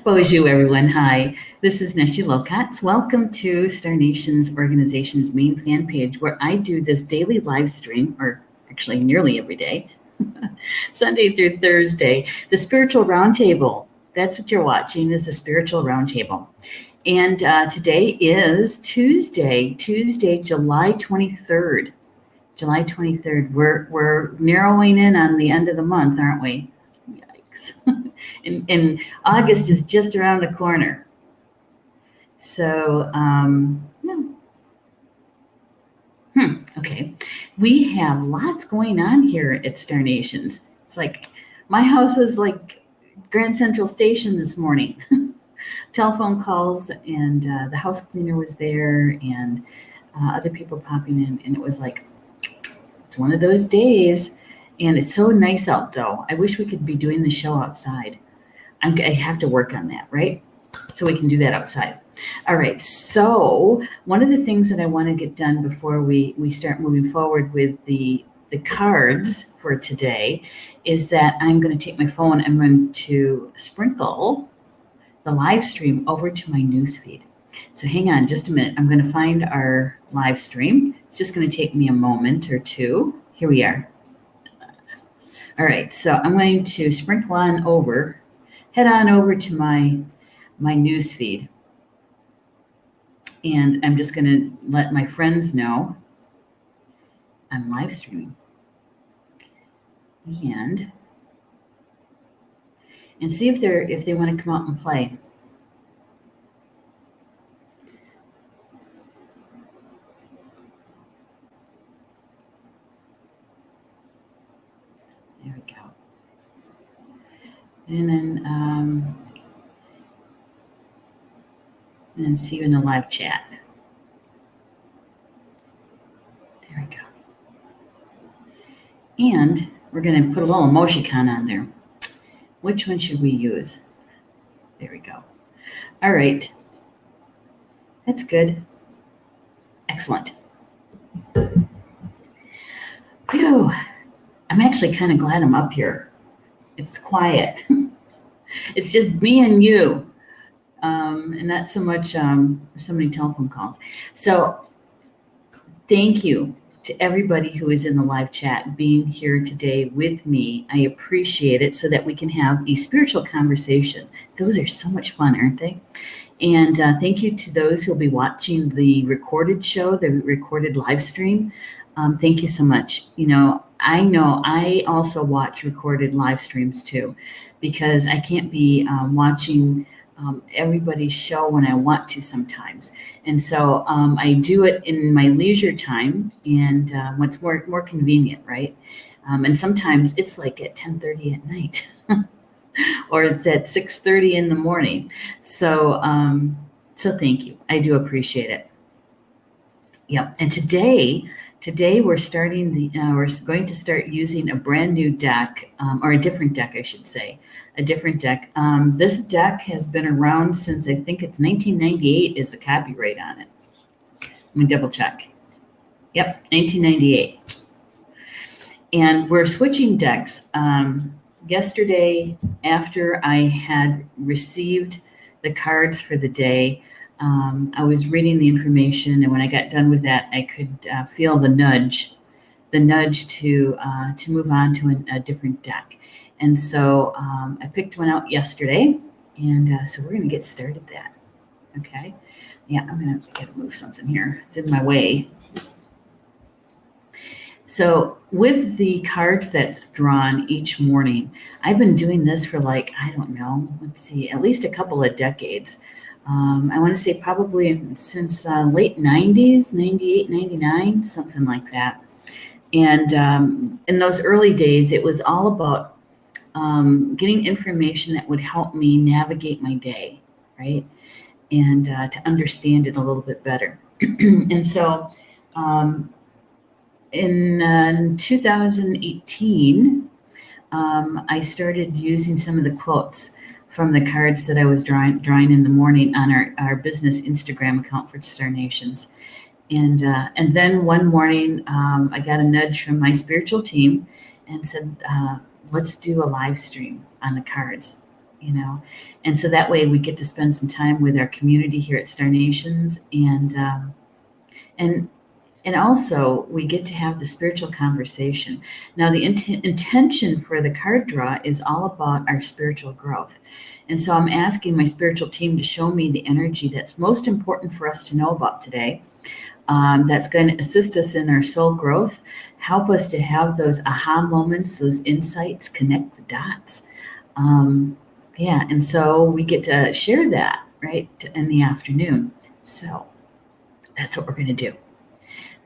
Bonjour, everyone. Hi, this is Neshi Lokotz. Welcome to Star Nation's organization's main fan page, where I do this daily live stream, or actually nearly every day, Sunday through Thursday, the Spiritual Roundtable. That's what you're watching, is the Spiritual Roundtable. And today is Tuesday, July 23rd. July 23rd. We're narrowing in on the end of the month, aren't we? Yikes. And August is just around the corner. So, okay. We have lots going on here at Star Nations. It's like my house was like Grand Central Station this morning. Telephone calls, and the house cleaner was there, and other people popping in, and it was like, it's one of those days. And it's so nice out, though. I wish we could be doing the show outside. I have to work on that, right? So we can do that outside. All right. So one of the things that I want to get done before we start moving forward with the cards for today is that I'm going to take my phone. I'm going to sprinkle the live stream over to my newsfeed. So hang on just a minute. I'm going to find our live stream. It's just going to take me a moment or two. Here we are. All right. So I'm going to sprinkle on over. Head on over to my newsfeed, and I'm just going to let my friends know I'm live streaming, and see if they want to come out and play. There we go. And then see you in the live chat. There we go. And we're going to put a little emoticon on there. Which one should we use? There we go. All right. That's good. Excellent. Phew. I'm actually kind of glad I'm up here. It's quiet. It's just me and you. And not so much so many telephone calls. So thank you to everybody who is in the live chat being here today with me. I appreciate it, so that we can have a spiritual conversation. Those are so much fun, aren't they? And thank you to those who will be watching the recorded show, the recorded live stream. Thank you so much. I also watch recorded live streams too, because I can't be watching everybody's show when I want to sometimes. And so I do it in my leisure time, and what's more convenient, right? And sometimes it's like at 10:30 at night or it's at 6:30 in the morning. So thank you. I do appreciate it. Yep. And today we're going to start using a brand new deck, or a different deck, I should say. A different deck. This deck has been around since, I think it's 1998 is the copyright on it. Let me double check. Yep, 1998. And we're switching decks. Yesterday, after I had received the cards for the day, I was reading the information, and when I got done with that, I could feel the nudge to move on to a different deck. And so I picked one out yesterday, and so we're going to get started that. Okay. Yeah, I'm going to move something here. It's in my way. So with the cards that's drawn each morning, I've been doing this for at least a couple of decades. I want to say probably since late 90s, 98, 99, something like that. And in those early days, it was all about getting information that would help me navigate my day, right? And to understand it a little bit better. And so in 2018, I started using some of the quotes from the cards that I was drawing in the morning on our business Instagram account for Star Nations. And then one morning, I got a nudge from my spiritual team and said, let's do a live stream on the cards. you know, and so that way we get to spend some time with our community here at Star Nations, and and also we get to have the spiritual conversation. Now, the intention for the card draw is all about our spiritual growth. And so I'm asking my spiritual team to show me the energy that's most important for us to know about today, that's going to assist us in our soul growth, help us to have those aha moments, those insights, connect the dots. Yeah, and so we get to share that, right, in the afternoon. So that's what we're going to do.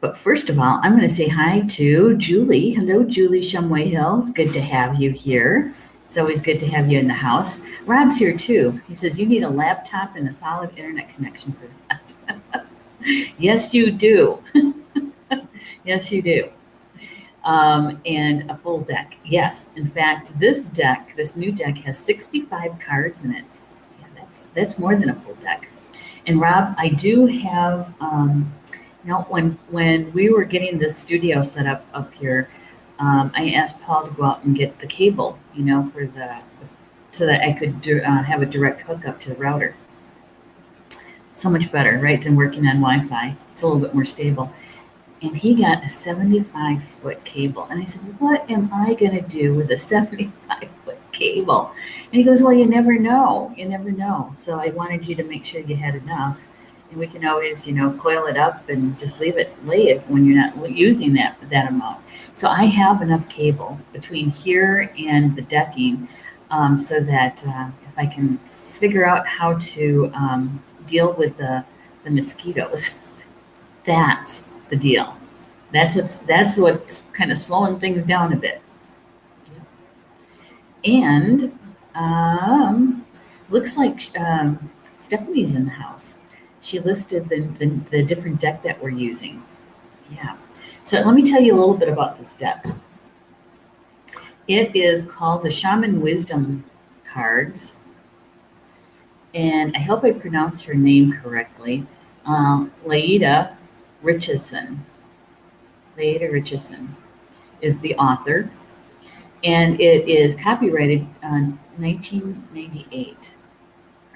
But first of all, I'm going to say hi to Julie. Hello, Julie Shumway Hills. Good to have you here. It's always good to have you in the house. Rob's here too. He says you need a laptop and a solid internet connection for that. Yes, you do. Yes, you do. And a full deck. Yes, in fact, this new deck has 65 cards in it. Yeah, that's more than a full deck. And Rob, I do have. Now, when we were getting this studio set up here, I asked Paul to go out and get the cable, for so that I could have a direct hookup to the router. So much better, right, than working on Wi-Fi. It's a little bit more stable. And he got a 75-foot cable. And I said, what am I going to do with a 75-foot cable? And he goes, well, you never know. You never know. So I wanted you to make sure you had enough. And we can always, coil it up and just lay it when you're not using that amount. So I have enough cable between here and the decking, so that if I can figure out how to deal with the mosquitoes, that's the deal. That's what's kind of slowing things down a bit. And looks like Stephanie's in the house. She listed the different deck that we're using. Yeah. So let me tell you a little bit about this deck. It is called the Shaman Wisdom cards. And I hope I pronounce her name correctly. Laida Richardson. Laida Richardson is the author. And it is copyrighted 1998.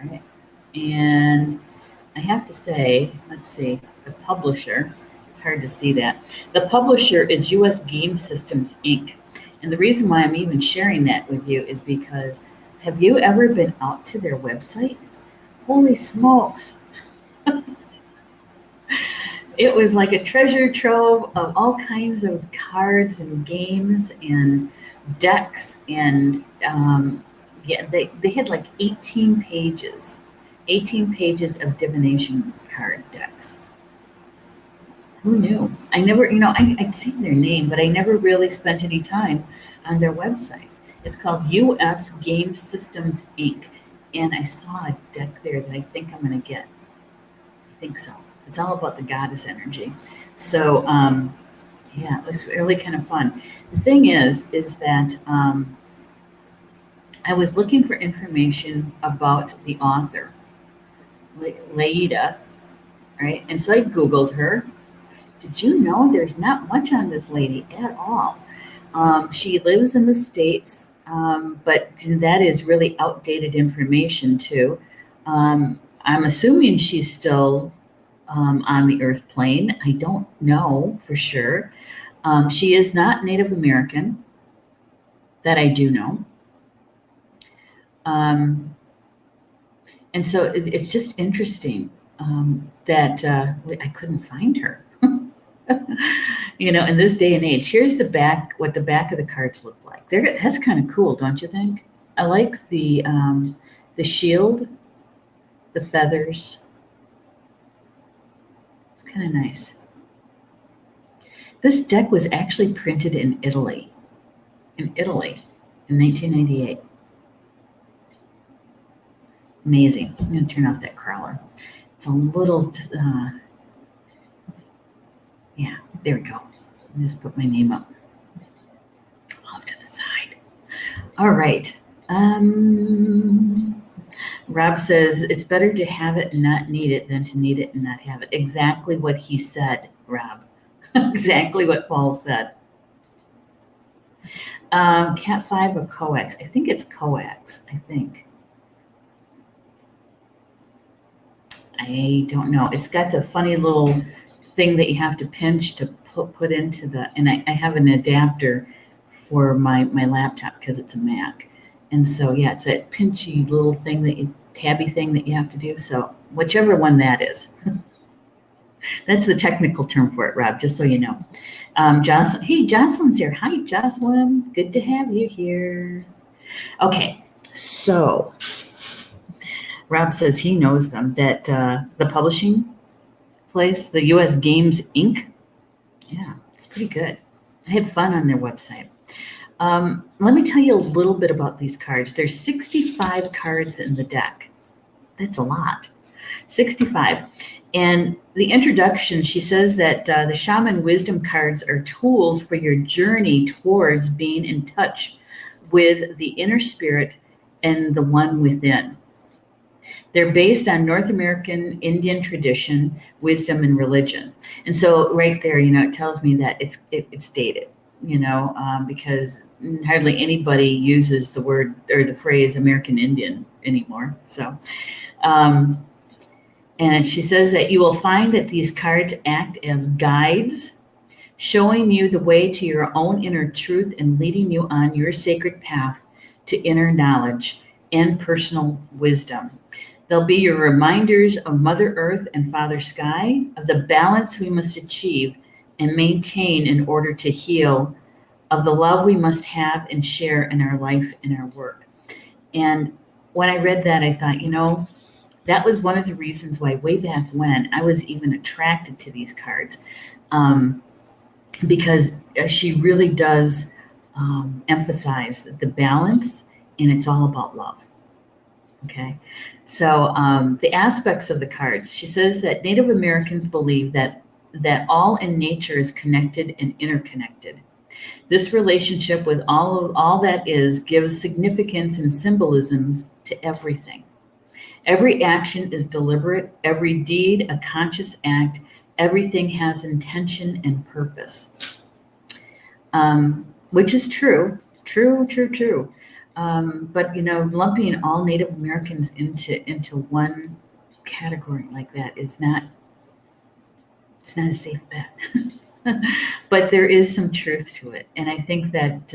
Right? And I have to say, let's see, the publisher, it's hard to see that. The publisher is US Game Systems, Inc. And the reason why I'm even sharing that with you is because, have you ever been out to their website? Holy smokes. It was like a treasure trove of all kinds of cards and games and decks. And they had like 18 pages of divination card decks. Who knew? I never, I'd seen their name, but I never really spent any time on their website. It's called US Game Systems, Inc. And I saw a deck there that I think I'm going to get. I think so. It's all about the goddess energy. So, yeah, it was really kind of fun. The thing is that I was looking for information about the author, Laida, right? And so I Googled her. Did you know there's not much on this lady at all? She lives in the States, but that is really outdated information too. I'm assuming she's still on the earth plane. I don't know for sure. She is not Native American, that I do know. And so it's just interesting that I couldn't find her. In this day and age. Here's what the back of the cards look like. That's kind of cool, don't you think? I like the shield, the feathers. It's kind of nice. This deck was actually printed in Italy in 1998. Amazing. I'm going to turn off that crawler. It's a little, yeah, there we go. I'll just put my name up off to the side. All right. Rob says, it's better to have it and not need it than to need it and not have it. Exactly what he said, Rob. Exactly what Paul said. Cat 5 or coax? I think it's coax, I think. I don't know. It's got the funny little thing that you have to pinch to put into the, and I have an adapter for my laptop because it's a Mac. And so, yeah, it's that pinchy little thing tabby thing that you have to do. So whichever one that is. That's the technical term for it, Rob, just so you know. Jocelyn, hey, Jocelyn's here. Hi, Jocelyn. Good to have you here. Okay, so Rob says he knows them, that the publishing place, the US Games Inc. Yeah, it's pretty good. I had fun on their website. Let me tell you a little bit about these cards. There's 65 cards in the deck. That's a lot. 65. And the introduction, she says that the Shaman Wisdom cards are tools for your journey towards being in touch with the inner spirit and the one within. They're based on North American Indian tradition, wisdom, and religion. And so right there, it tells me that it's dated, because hardly anybody uses the word or the phrase American Indian anymore. So, and she says that you will find that these cards act as guides, showing you the way to your own inner truth and leading you on your sacred path to inner knowledge and personal wisdom. They'll be your reminders of Mother Earth and Father Sky, of the balance we must achieve and maintain in order to heal, of the love we must have and share in our life and our work. And when I read that, I thought, that was one of the reasons why way back when I was even attracted to these cards, because she really does emphasize the balance, and it's all about love. Okay, so the aspects of the cards. She says that Native Americans believe that all in nature is connected and interconnected. This relationship with all that is gives significance and symbolisms to everything. Every action is deliberate, every deed a conscious act, everything has intention and purpose. Which is true. But lumping all Native Americans into one category like that is not a safe bet. But there is some truth to it. And I think that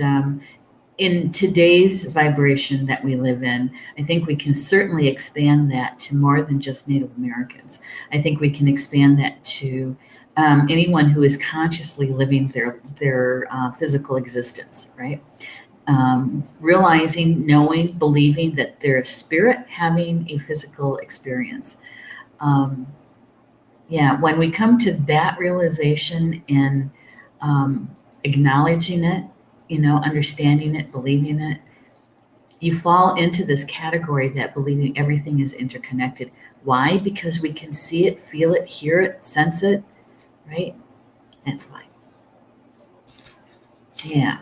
in today's vibration that we live in, I think we can certainly expand that to more than just Native Americans. I think we can expand that to anyone who is consciously living their physical existence, right? Realizing, knowing, believing that they're a spirit having a physical experience. When we come to that realization and acknowledging it, understanding it, believing it, you fall into this category that believing everything is interconnected. Why? Because we can see it, feel it, hear it, sense it, right? That's why. Yeah.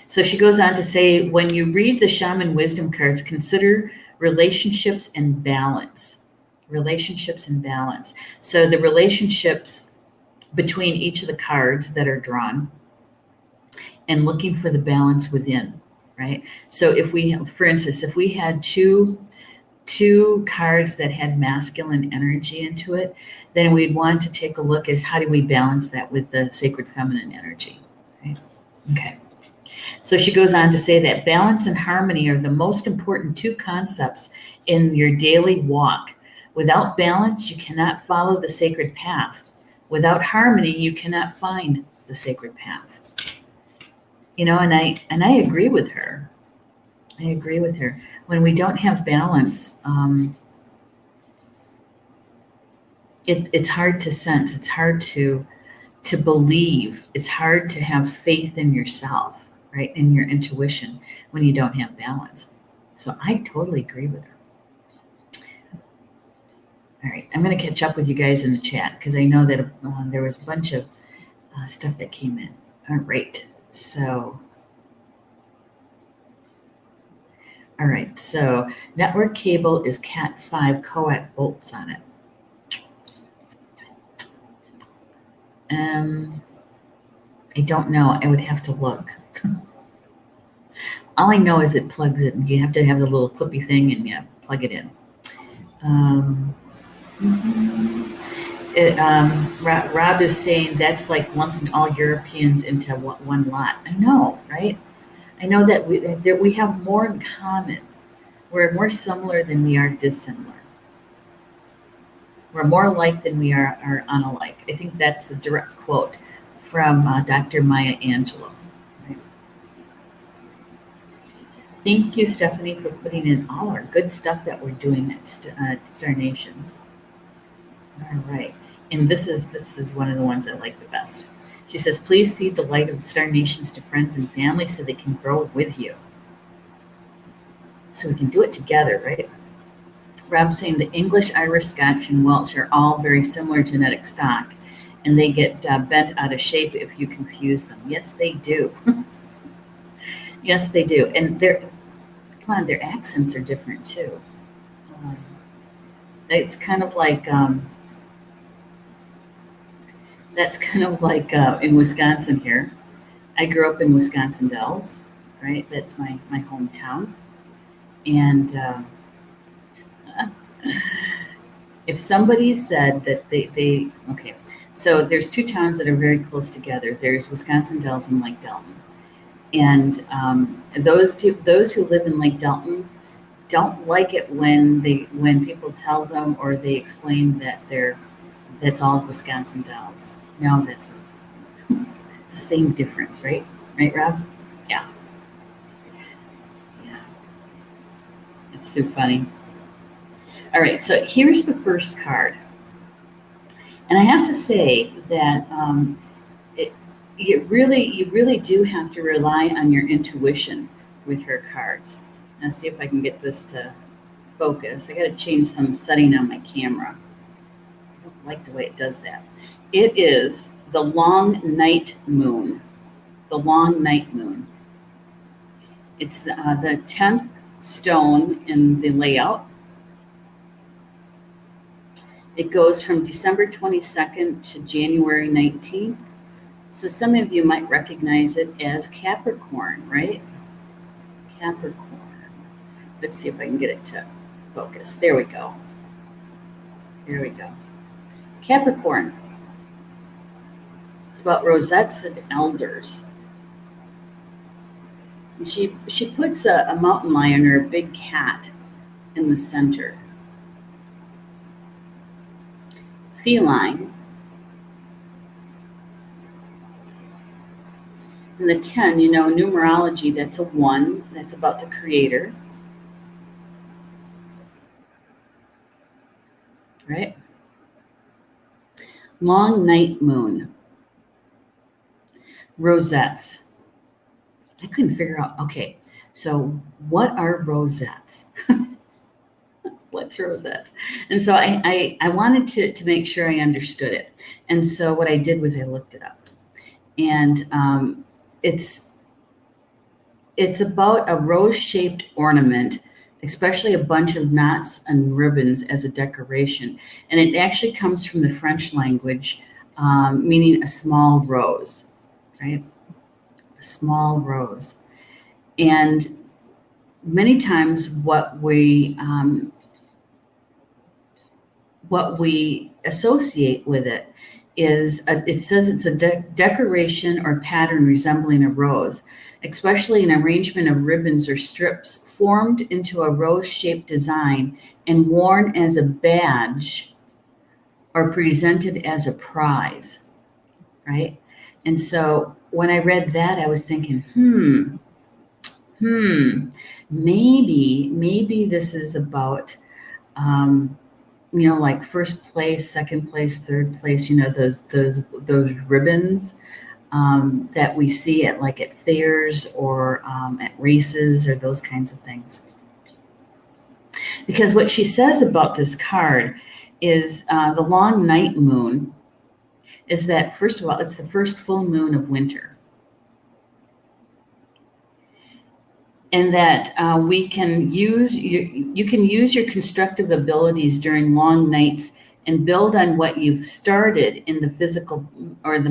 So she goes on to say, when you read the Shaman Wisdom cards, consider relationships and balance. Relationships and balance. So the relationships between each of the cards that are drawn and looking for the balance within, right? So for instance, if we had two cards that had masculine energy into it, then we'd want to take a look at how do we balance that with the sacred feminine energy, right? Okay. So she goes on to say that balance and harmony are the most important two concepts in your daily walk. Without balance, you cannot follow the sacred path. Without harmony, you cannot find the sacred path. And I agree with her. When we don't have balance, it's hard to sense. It's hard to believe. It's hard to have faith in yourself, right? In your intuition when you don't have balance. So I totally agree with her. All right, I'm going to catch up with you guys in the chat because I know that there was a bunch of stuff that came in. All right, so network cable is Cat 5 coax bolts on it. I don't know. I would have to look. All I know is it plugs it. You have to have the little clippy thing and you plug it in. Um, Rob is saying that's like lumping all Europeans into one lot. I know, right? I know that we have more in common. We're more similar than we are dissimilar. We're more alike than we are unalike. I think that's a direct quote from Dr. Maya Angelou. Right? Thank you, Stephanie, for putting in all our good stuff that we're doing at Star Nations. All right. And this is one of the ones I like the best. She says, please seed the light of Star Nations to friends and family so they can grow with you. So we can do it together, right? Rob's saying the English, Irish, Scotch, and Welsh are all very similar genetic stock, and they get bent out of shape if you confuse them. Yes, they do. Yes, they do. And their accents are different too. It's kind of like that's kind of like in Wisconsin here. I grew up in Wisconsin Dells, right? That's my hometown. And if somebody said that they okay, so there's two towns that are very close together. There's Wisconsin Dells and Lake Delton. And those who live in Lake Delton don't like it when people tell them or they explain that that's all Wisconsin Dells. No, it's the same difference, right? Right, Rob? Yeah. Yeah. It's so funny. All right, so here's the first card. And I have to say that you really do have to rely on your intuition with her cards. Now, see if I can get this to focus. I got to change some setting on my camera. I don't like the way it does that. It is the long night moon. The long night moon. It's the 10th stone in the layout. It goes from December 22nd to January 19th. So some of you might recognize it as Capricorn, right? Capricorn. Let's see if I can get it to focus. There we go. There we go. Capricorn. It's about rosettes and elders. And she puts a mountain lion or a big cat in the center. Feline. And the 10, numerology, that's a 1. That's about the creator. Right? Long night moon. Rosettes. I couldn't figure out, okay, so what are rosettes? What's rosettes? And so I wanted to make sure I understood it. And so what I did was I looked it up. And it's about a rose-shaped ornament, especially a bunch of knots and ribbons as a decoration. And it actually comes from the French language, meaning a small rose, right? A small rose. And many times what we associate with it is, it says it's a decoration or pattern resembling a rose, especially an arrangement of ribbons or strips formed into a rose-shaped design and worn as a badge or presented as a prize, right? And so when I read that, I was thinking, maybe this is about, like first place, second place, third place, those ribbons that we see at fairs or at races or those kinds of things. Because what she says about this card is the long night moon is that, first of all, it's the first full moon of winter. And that you can use your constructive abilities during long nights and build on what you've started in the physical or the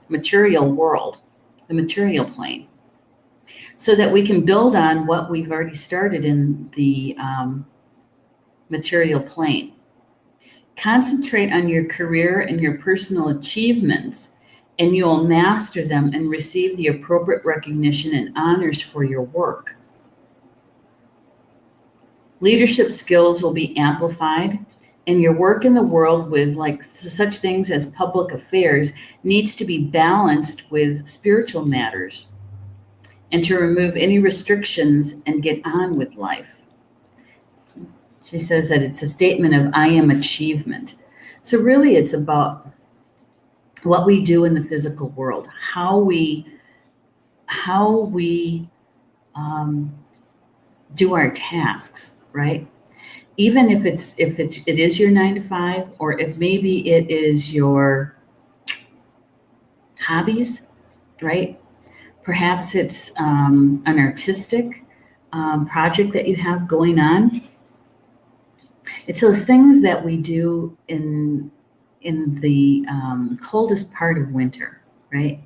material world, the material plane, so that we can build on what we've already started in the material plane. Concentrate on your career and your personal achievements, and you'll master them and receive the appropriate recognition and honors for your work. Leadership skills will be amplified, and your work in the world with like such things as public affairs needs to be balanced with spiritual matters and to remove any restrictions and get on with life. She says that it's a statement of I am achievement. So really it's about what we do in the physical world, how we do our tasks, right? Even if it is your 9 to 5, or if maybe it is your hobbies, right? Perhaps it's an artistic project that you have going on. It's those things that we do in the coldest part of winter, right?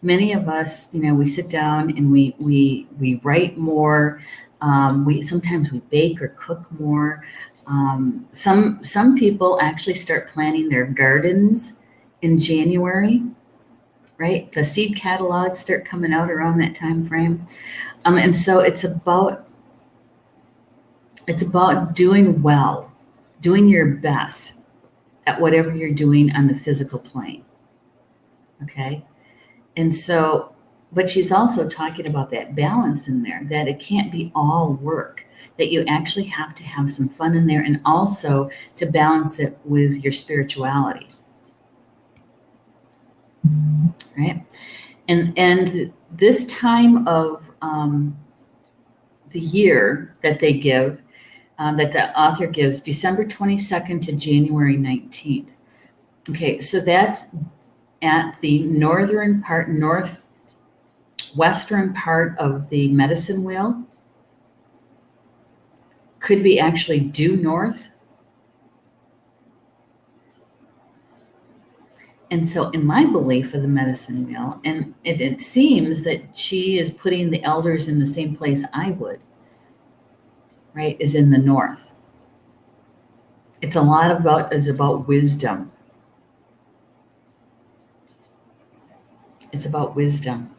Many of us, we sit down and we write more. Sometimes we bake or cook more. Some people actually start planting their gardens in January, right? The seed catalogs start coming out around that time frame, and so it's about doing well, doing your best at whatever you're doing on the physical plane. Okay, and so. But she's also talking about that balance in there, that it can't be all work, that you actually have to have some fun in there, and also to balance it with your spirituality. Right? And this time of the year that they give, that the author gives, December 22nd to January 19th. Okay, so that's at the northwestern part of the medicine wheel. Could be actually due north. And so in my belief of the medicine wheel, and it seems that she is putting the elders in the same place I would, right, is in the north. It's a lot about wisdom. It's about wisdom.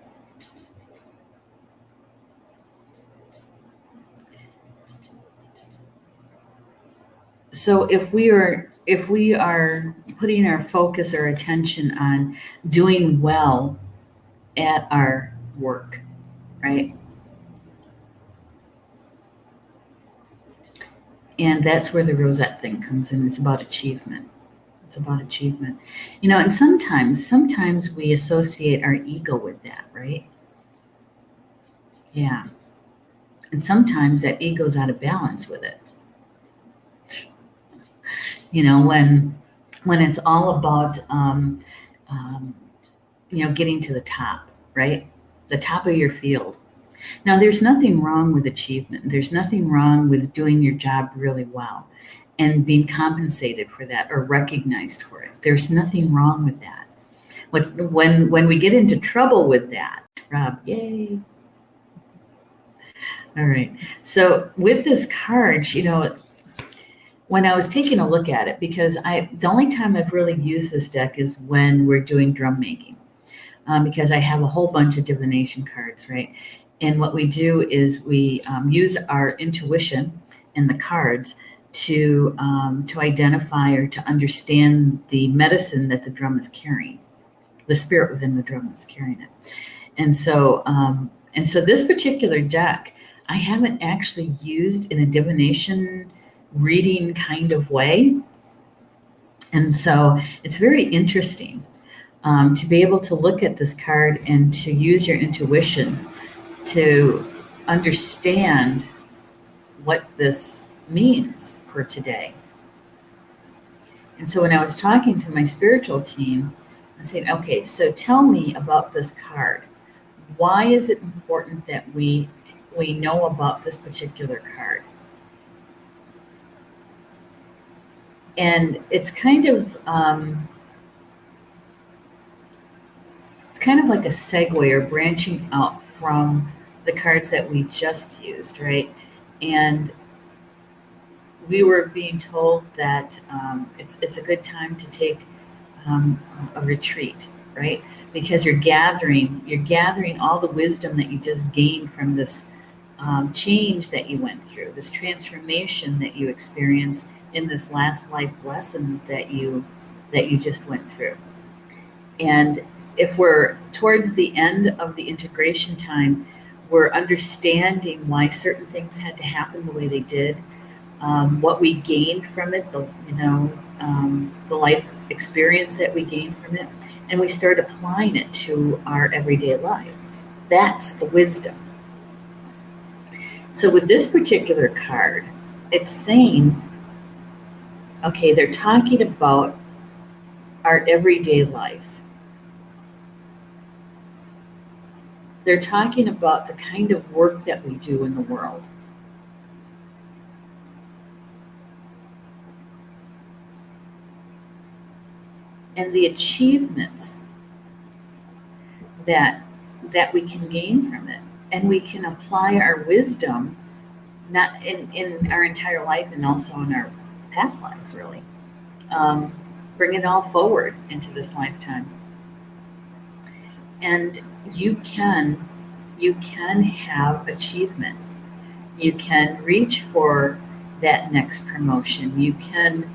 So if we are putting our focus or attention on doing well at our work, right? And that's where the Rosette thing comes in. It's about achievement. It's about achievement. And sometimes we associate our ego with that, right? Yeah. And sometimes that ego's out of balance with it. When it's all about, getting to the top, right? The top of your field. Now, there's nothing wrong with achievement. There's nothing wrong with doing your job really well and being compensated for that or recognized for it. There's nothing wrong with that. When we get into trouble with that, Rob, yay. All right. So with this card, when I was taking a look at it, because the only time I've really used this deck is when we're doing drum making, because I have a whole bunch of divination cards, right? And what we do is we use our intuition in the cards to identify or to understand the medicine that the drum is carrying, the spirit within the drum that's carrying it. And so this particular deck, I haven't actually used in a divination reading kind of way. And so it's very interesting to be able to look at this card and to use your intuition to understand what this means for today. And so when I was talking to my spiritual team, I said, okay, so tell me about this card. Why is it important that we know about this particular card? And it's kind of like a segue or branching out from the cards that we just used, right? And we were being told that it's a good time to take a retreat, right? Because you're gathering all the wisdom that you just gained from this change that you went through, this transformation that you experienced in this last life lesson that you just went through. And if we're towards the end of the integration time, we're understanding why certain things had to happen the way they did, what we gained from it, the life experience that we gained from it, and we start applying it to our everyday life. That's the wisdom. So with this particular card, it's saying, okay, they're talking about our everyday life. They're talking about the kind of work that we do in the world. And the achievements that we can gain from it. And we can apply our wisdom, not in our entire life and also in our past lives, really. Bring it all forward into this lifetime. And you can have achievement. You can reach for that next promotion. You can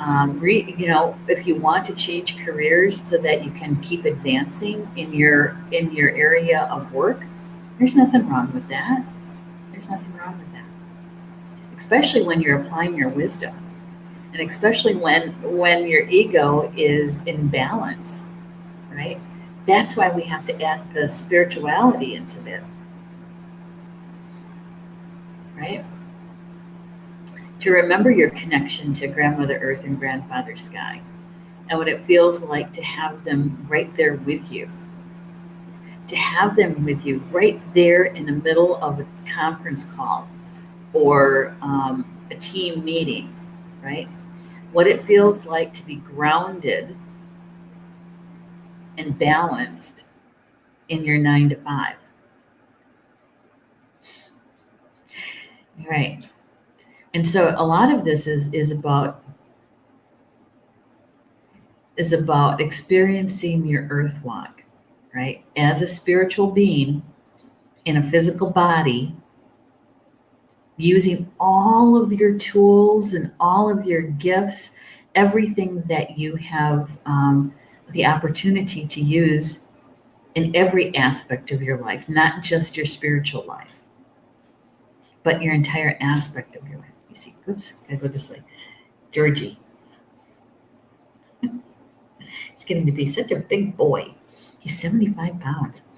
if you want to change careers so that you can keep advancing in your area of work, there's nothing wrong with that. There's nothing wrong with that. Especially when you're applying your wisdom, and especially when your ego is in balance, right? That's why we have to add the spirituality into it, right? To remember your connection to Grandmother Earth and Grandfather Sky, and what it feels like to have them right there with you. To have them with you right there in the middle of a conference call or a team meeting, right? What it feels like to be grounded and balanced in your 9 to 5. Right. And so a lot of this is about experiencing your earth walk, right? As a spiritual being in a physical body, using all of your tools and all of your gifts, everything that you have the opportunity to use in every aspect of your life, not just your spiritual life, but your entire aspect of your life. You see, oops, gotta go this way. Georgie. He's getting to be such a big boy. He's 75 pounds.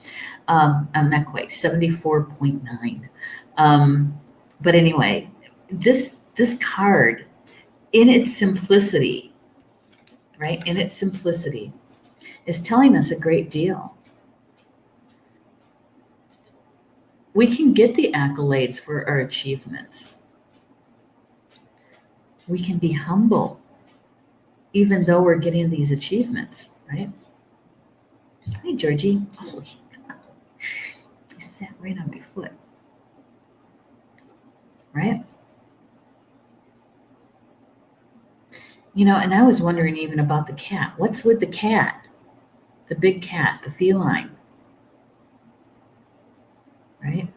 I'm not quite, 74.9. But anyway, this card, in its simplicity, right? In its simplicity, is telling us a great deal. We can get the accolades for our achievements. We can be humble, even though we're getting these achievements, right? Hey, Georgie. Oh, he sat right on my foot. Right? And I was wondering even about the cat. What's with the cat? The big cat, the feline. Right?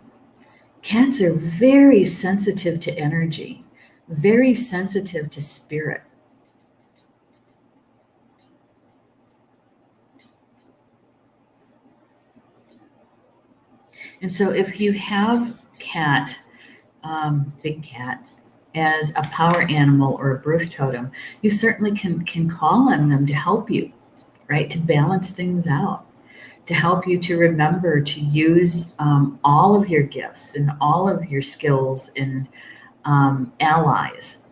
Cats are very sensitive to energy, very sensitive to spirit. And so if you have cat, big cat, as a power animal or a birth totem, you certainly can call on them to help you, right? To balance things out, to help you to remember to use all of your gifts and all of your skills and allies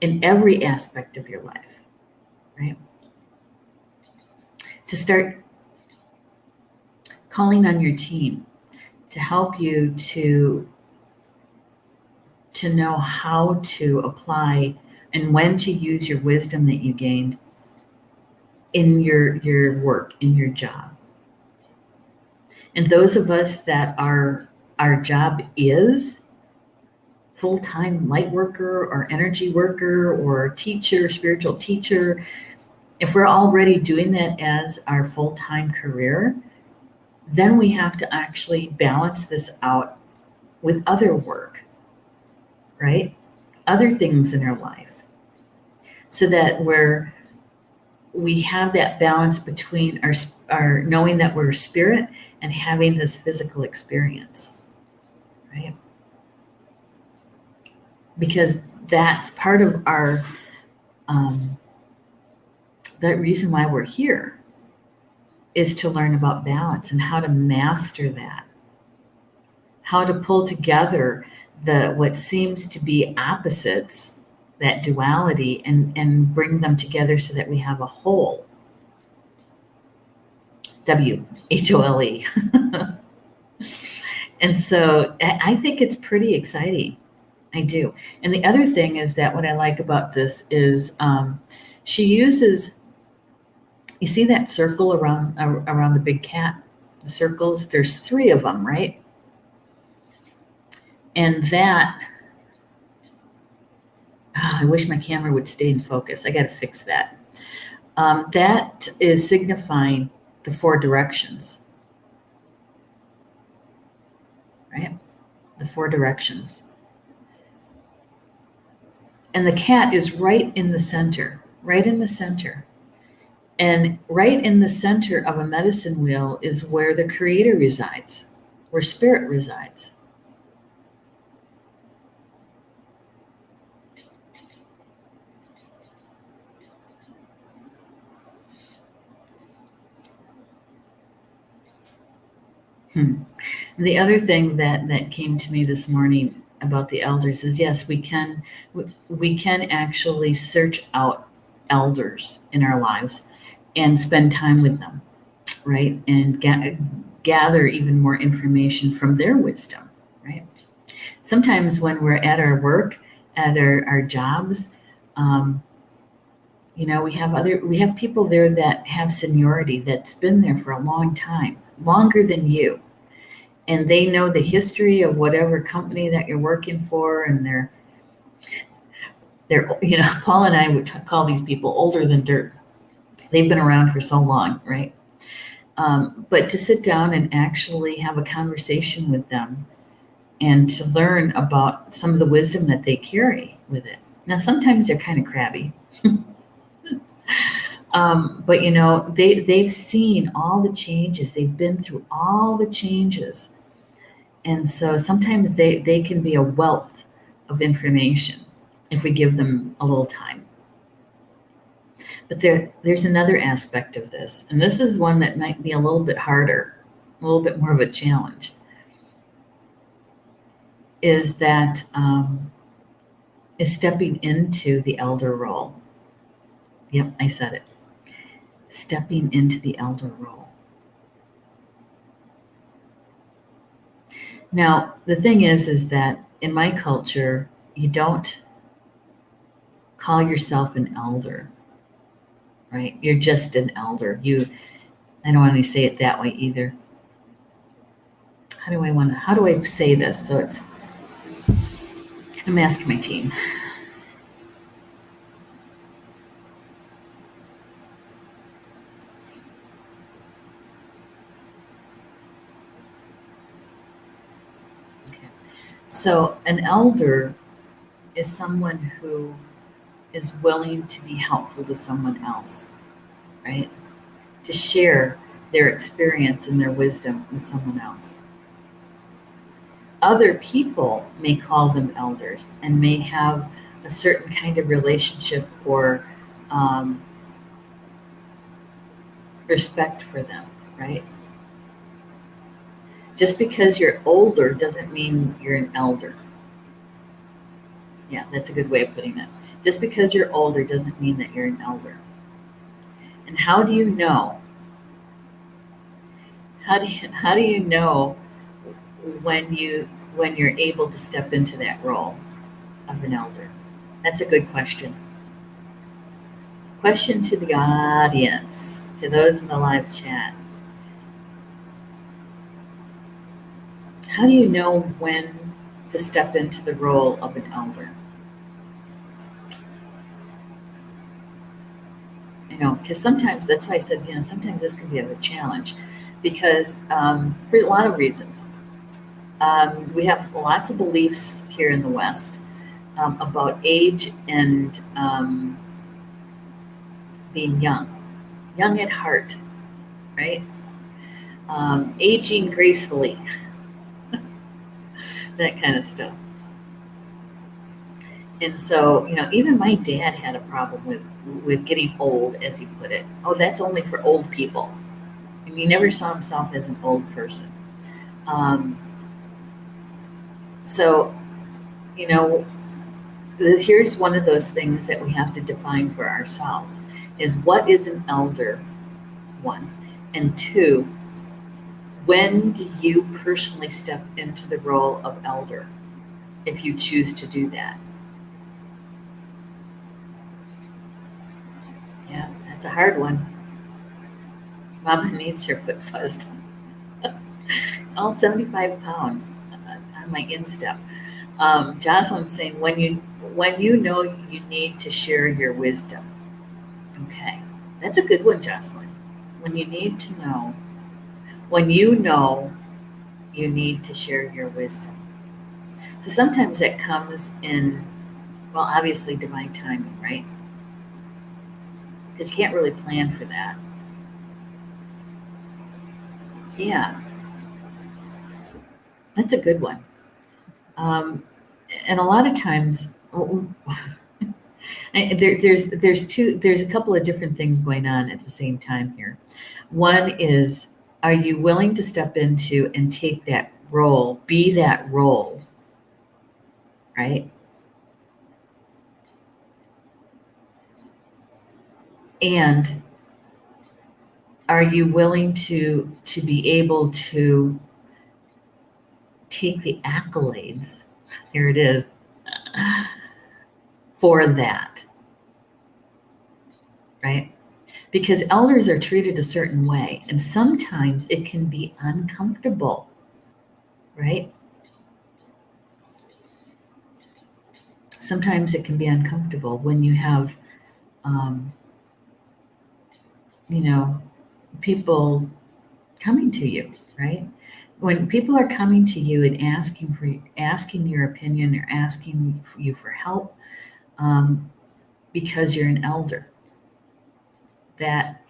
in every aspect of your life, right? To start calling on your team to help you to know how to apply and when to use your wisdom that you gained in your work, in your job. And those of us that our job is full-time light worker or energy worker or teacher, spiritual teacher, if we're already doing that as our full-time career, then we have to actually balance this out with other work, right? Other things in our life, so that we have that balance between our knowing that we're spirit and having this physical experience, right? Because that's part of our that reason why we're here is to learn about balance and how to master that, how to pull together what seems to be opposites, that duality, and bring them together so that we have a whole. WHOLE. And so I think it's pretty exciting. I do. And the other thing is that what I like about this is she uses, you see that circle around the big cat, the circles, there's 3 of them, right? And that, I wish my camera would stay in focus. I got to fix that. That is signifying the 4 directions, right? The 4 directions. And the cat is right in the center, right in the center. And right in the center of a medicine wheel is where the creator resides, where spirit resides. The other thing that came to me this morning about the elders is, yes, we can actually search out elders in our lives and spend time with them, right? And gather even more information from their wisdom, right? Sometimes when we're at our work, at our jobs, we have people there that have seniority, that's been there for a long time, longer than you. And they know the history of whatever company that you're working for, and they're Paul and I would call these people older than dirt. They've been around for so long, right? But to sit down and actually have a conversation with them and to learn about some of the wisdom that they carry with it. Now, sometimes they're kind of crabby. But they've seen all the changes. They've been through all the changes. And so sometimes they can be a wealth of information if we give them a little time. But there's another aspect of this, and this is one that might be a little bit harder, a little bit more of a challenge, is that is stepping into the elder role. Yep, I said it. Stepping into the elder role. Now, the thing is that in my culture, you don't call yourself an elder, right? You're just an elder. I don't want to say it that way either. How do I say this? So I'm asking my team. So an elder is someone who is willing to be helpful to someone else, right? To share their experience and their wisdom with someone else. Other people may call them elders and may have a certain kind of relationship or respect for them, right? Just because you're older doesn't mean you're an elder. Yeah, that's a good way of putting it. Just because you're older doesn't mean that you're an elder. And how do you know? How do you know when you're able to step into that role of an elder? That's a good question. Question to the audience, to those in the live chat. How do you know when to step into the role of an elder? Because sometimes, that's why I said, sometimes this can be a challenge, because for a lot of reasons. We have lots of beliefs here in the West about age and being young at heart, right? Aging gracefully, that kind of stuff. And so, even my dad had a problem with getting old, as he put it. Oh, that's only for old people. And he never saw himself as an old person. Um, so, here's one of those things that we have to define for ourselves is what is an elder, one. And two, when do you personally step into the role of elder if you choose to do that? Yeah, that's a hard one. Mama needs her foot fuzzed. All 75 pounds on my instep. Jocelyn's saying when you know you need to share your wisdom. Okay, that's a good one, Jocelyn. When you need to know, when you know you need to share your wisdom. So sometimes that comes in, well, obviously divine timing, right? Because you can't really plan for that. Yeah, that's a good one. And a lot of times, there's a couple of different things going on at the same time here. One is, are you willing to step into and take that role, be that role, right? And are you willing to be able to take the accolades? Here it is, for that, right? Because elders are treated a certain way, and sometimes it can be uncomfortable, right? Sometimes it can be uncomfortable when you have, um, people coming to you, right? When people are coming to you and asking your opinion or asking you for help, because you're an elder, that,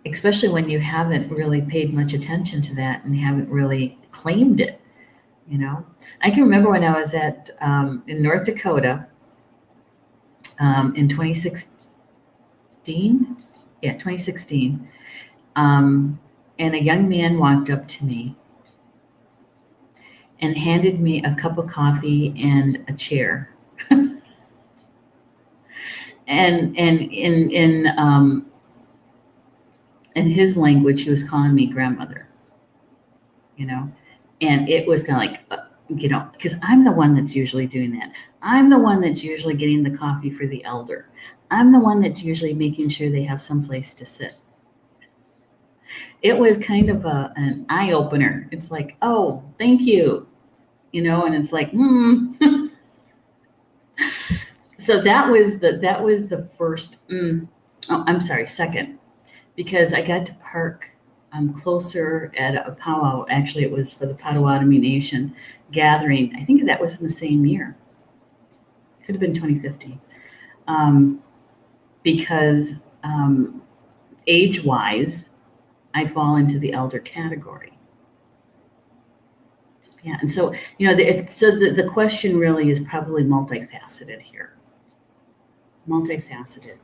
especially when you haven't really paid much attention to that and haven't really claimed it, I can remember when I was in North Dakota in 2016. Yeah, 2016. And a young man walked up to me and handed me a cup of coffee and a chair. And in his language, he was calling me grandmother, and it was kind of like, because I'm the one that's usually doing that. I'm the one that's usually getting the coffee for the elder. I'm the one that's usually making sure they have someplace to sit. It was kind of an eye opener. It's like, oh, thank you, and it's like, So that was the first. Oh, I'm sorry, second, because I got to park closer at a powwow. Actually, it was for the Potawatomi Nation gathering. I think that was in the same year. Could have been 2015. Because age-wise, I fall into the elder category. Yeah, and so the question really is probably multifaceted here. Multifaceted.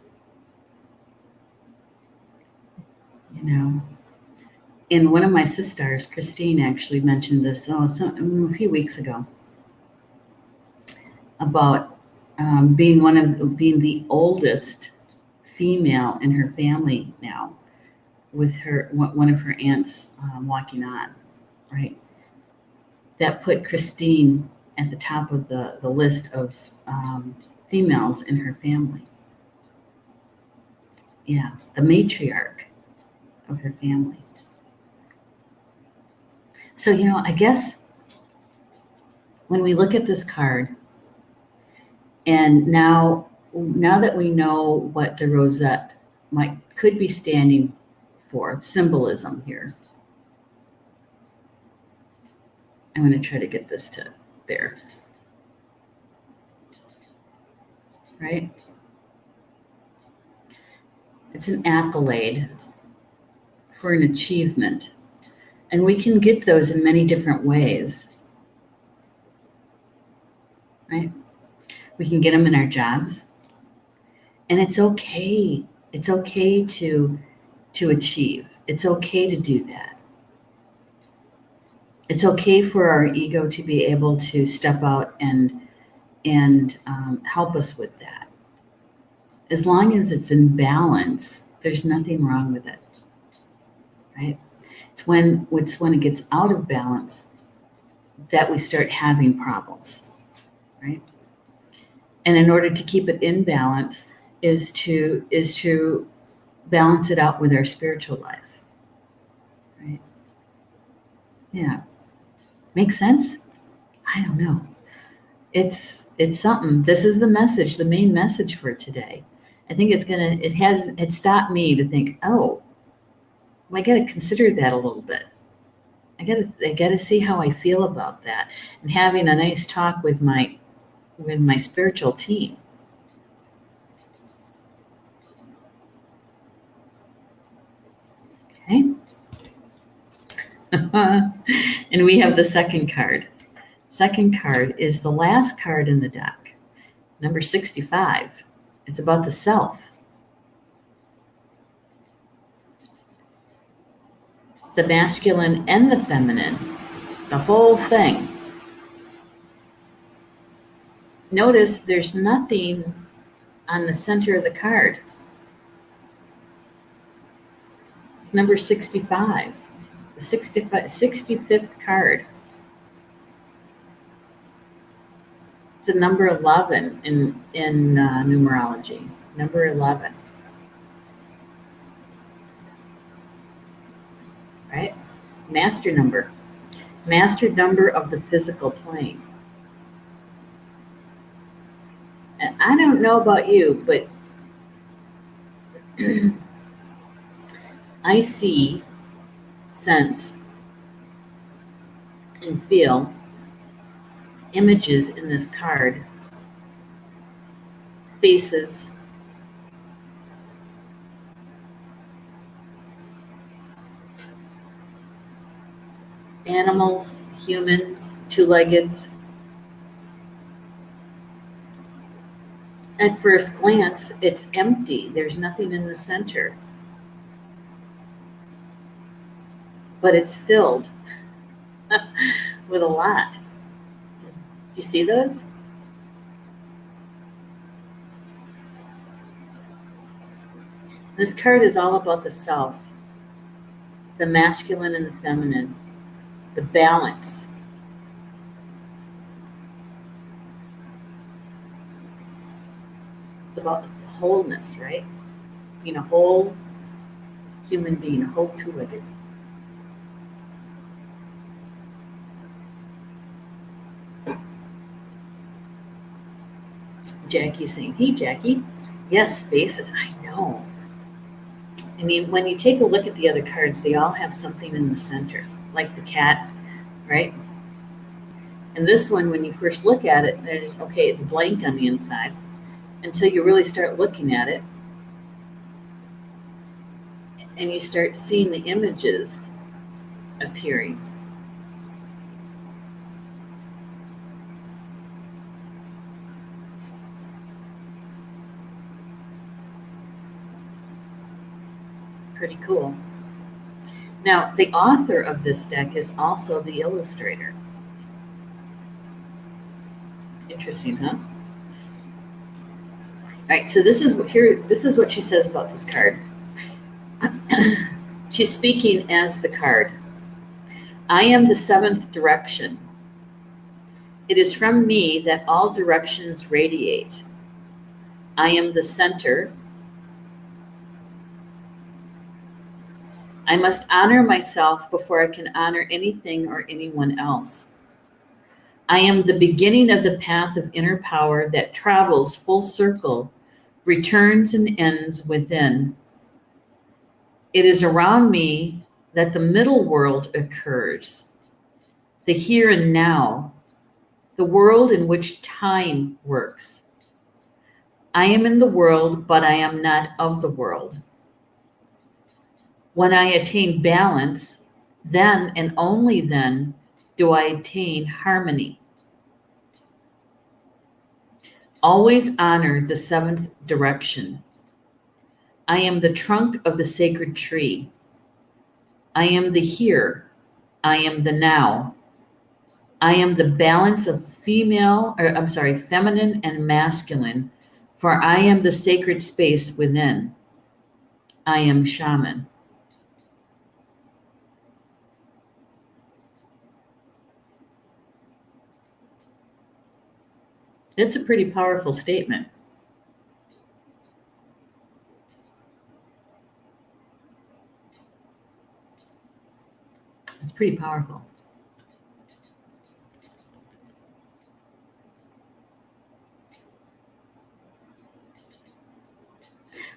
And one of my sisters, Christine, actually mentioned this a few weeks ago about being the oldest female in her family now, with one of her aunts walking on, right? That put Christine at the top of the list of females in her family. Yeah, the matriarch of her family. So, I guess when we look at this card, and now that we know what the rosette could be standing for, symbolism here. I'm going to try to get this to there. Right? It's an accolade for an achievement. And we can get those in many different ways. Right? We can get them in our jobs. And it's okay. It's okay to achieve. It's okay to do that. It's okay for our ego to be able to step out and help us with that. As long as it's in balance, there's nothing wrong with it, right? It's when it gets out of balance that we start having problems, right? And in order to keep it in balance is to balance it out with our spiritual life, right? Yeah. Make sense? I don't know. It's something. This is the message, the main message for today. I think it stopped me to think, oh, I got to consider that a little bit. I got to see how I feel about that, and having a nice talk with my spiritual team. Okay. And we have the second card. Second card is the last card in the deck, number 65. It's about the self. The masculine and the feminine, the whole thing. Notice there's nothing on the center of the card. It's number 65, the 65th card. It's the number 11 in numerology, number 11. Right? Master number of the physical plane. And I don't know about you, but I see, sense, and feel images in this card, faces, animals, humans, two-leggeds. At first glance, it's empty. There's nothing in the center. But it's filled with a lot. Do you see those? This card is all about the self, the masculine and the feminine, the balance. It's about wholeness, right? Being a whole human being, a whole two-legged. Jackie's saying, hey, Jackie. Yes, faces, I know. I mean, when you take a look at the other cards, they all have something in the center, like the cat, right? And this one, when you first look at it, it's blank on the inside until you really start looking at it and you start seeing the images appearing. Pretty cool. Now, the author of this deck is also the illustrator. Interesting, huh? All right, so this is what she says about this card. She's speaking as the card. I am the seventh direction. It is from me that all directions radiate. I am the center. I must honor myself before I can honor anything or anyone else. I am the beginning of the path of inner power that travels full circle, returns and ends within. It is around me that the middle world occurs, the here and now, the world in which time works. I am in the world, but I am not of the world. When I attain balance, then and only then do I attain harmony. Always honor the seventh direction. I am the trunk of the sacred tree. I am the here. I am the now. I am the balance of feminine and masculine, for I am the sacred space within. I am shaman. It's a pretty powerful statement. It's pretty powerful.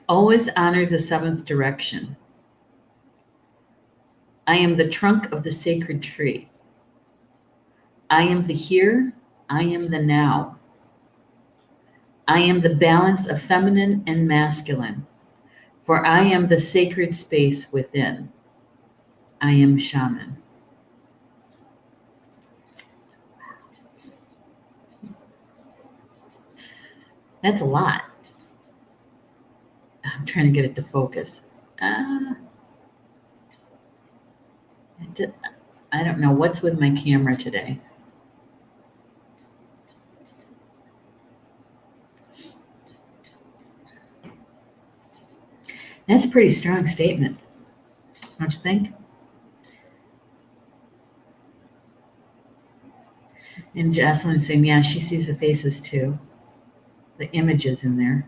Always honor the seventh direction. I am the trunk of the sacred tree. I am the here. I am the now. I am the balance of feminine and masculine, for I am the sacred space within. I am shaman. That's a lot. I'm trying to get it to focus. I don't know what's with my camera today. That's a pretty strong statement, don't you think? And Jocelyn's saying, yeah, she sees the faces too, the images in there.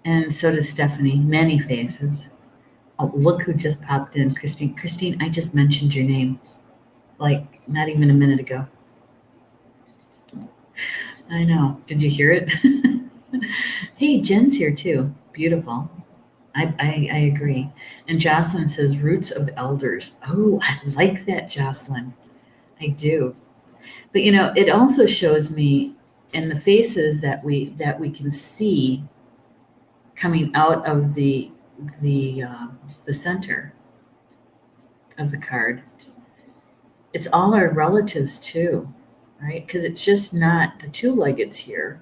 And so does Stephanie, many faces. Oh, look who just popped in, Christine. Christine, I just mentioned your name, like not even a minute ago. I know. Did you hear it? Hey, Jen's here too. Beautiful. I agree. And Jocelyn says roots of elders. Oh, I like that, Jocelyn. I do. But you know, it also shows me in the faces that we can see coming out of the center of the card. It's all our relatives too, right? Because it's just not the two-leggeds here.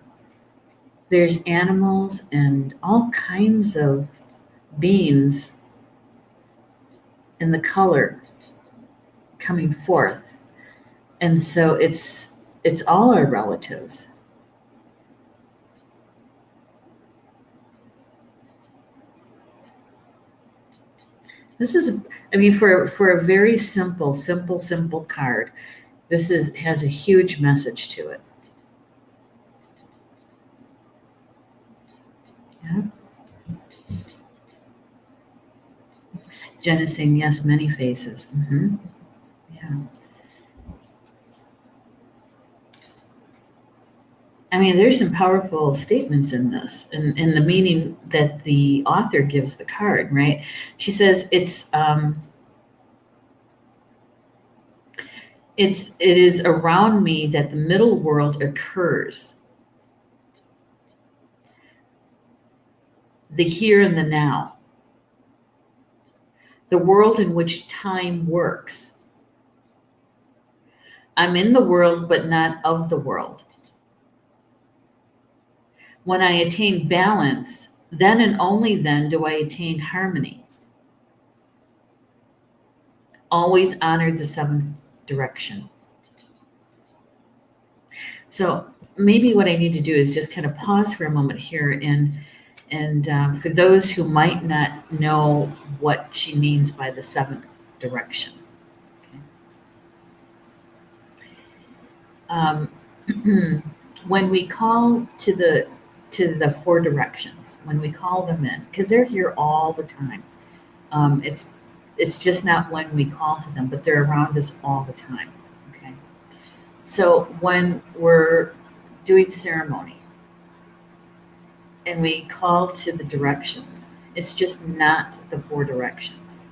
There's animals and all kinds of beings in the color coming forth. And so it's all our relatives. This is, I mean, for a very simple card, this has a huge message to it. Yeah. Jen is saying, yes, many faces. Mm-hmm. Yeah. I mean, there's some powerful statements in this, and the meaning that the author gives the card, right? She says it is around me that the middle world occurs. The here and the now. The world in which time works. I'm in the world, but not of the world. When I attain balance, then and only then do I attain harmony. Always honor the seventh direction. So maybe what I need to do is just kind of pause for a moment here, and for those who might not know what she means by the seventh direction. Okay. When we call to the four directions, when we call them in, because they're here all the time. It's just not when we call to them, but they're around us all the time. Okay. So when we're doing ceremony and we call to the directions, it's just not the 4 directions,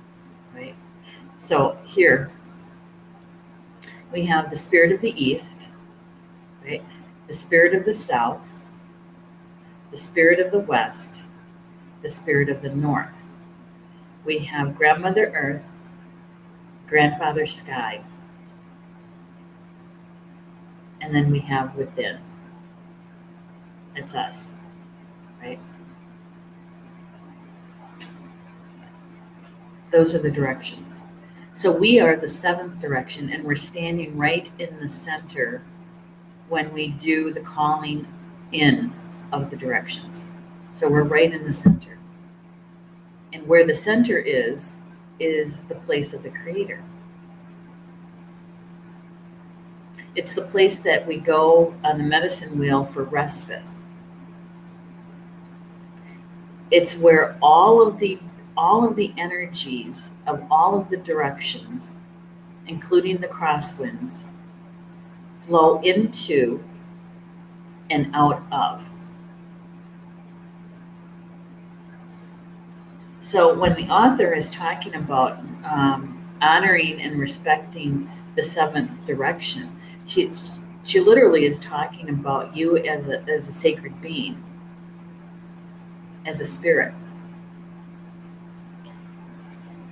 right? So here we have the spirit of the east, right? The spirit of the south, the spirit of the west, the spirit of the north. We have grandmother earth, grandfather sky, and then we have within. That's us, right? Those are the directions. So we are the 7th direction, and we're standing right in the center when we do the calling in of the directions. So we're right in the center. And where the center is the place of the creator. It's the place that we go on the medicine wheel for respite. It's where all of the energies of all of the directions, including the crosswinds, flow into and out of. So when the author is talking about honoring and respecting the 7th direction, she literally is talking about you as a sacred being, as a spirit,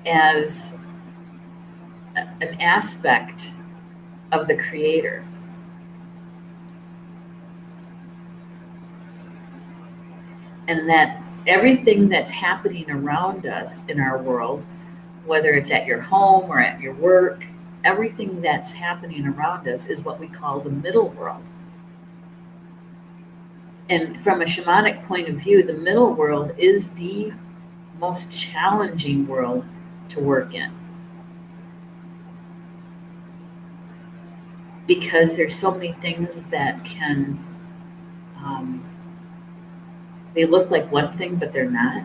as an aspect of the creator. And that everything that's happening around us in our world, whether it's at your home or at your work, everything that's happening around us is what we call the middle world. And from a shamanic point of view, the middle world is the most challenging world to work in. Because there's so many things that can, they look like one thing, but they're not.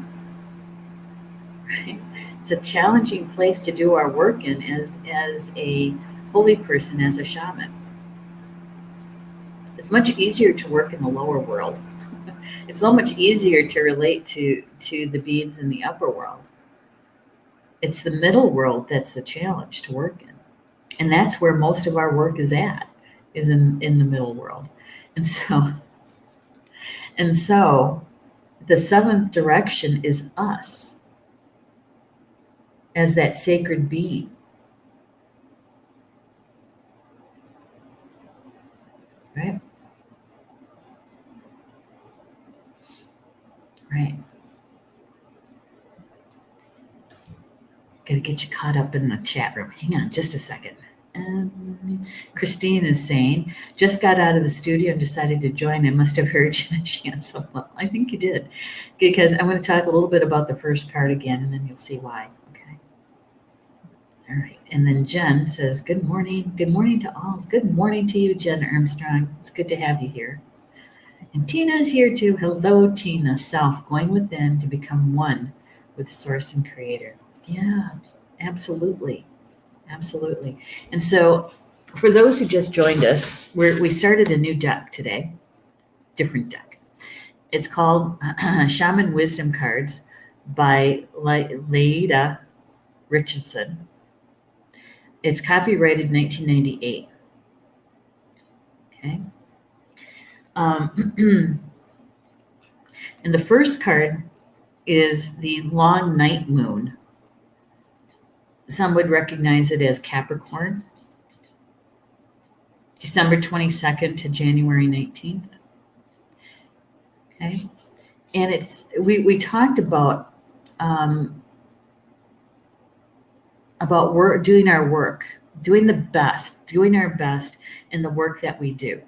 Right? It's a challenging place to do our work in as a holy person, as a shaman. It's much easier to work in the lower world. It's so much easier to relate to the beings in the upper world. It's the middle world that's the challenge to work in. And that's where most of our work is at, is in the middle world. And so the 7th direction is us as that sacred being. Right? Right. Gotta get you caught up in the chat room. Hang on just a second. Christine is saying, just got out of the studio and decided to join. I must have heard she had so well. I think you did. Because I'm going to talk a little bit about the first card again, and then you'll see why. Okay. All right. And then Jen says, good morning. Good morning to all. Good morning to you, Jen Armstrong. It's good to have you here. And Tina is here too. Hello, Tina. Self, going within to become one with Source and Creator. Yeah, absolutely. Absolutely. And so for those who just joined us, we started a new deck today, different deck. It's called Shaman Wisdom Cards by Leida Richardson. It's copyrighted 1998. Okay. And the first card is the long night moon. Some would recognize it as Capricorn, December 22nd to January 19th. Okay. And it's, we talked about work, doing our work, doing our best in the work that we do.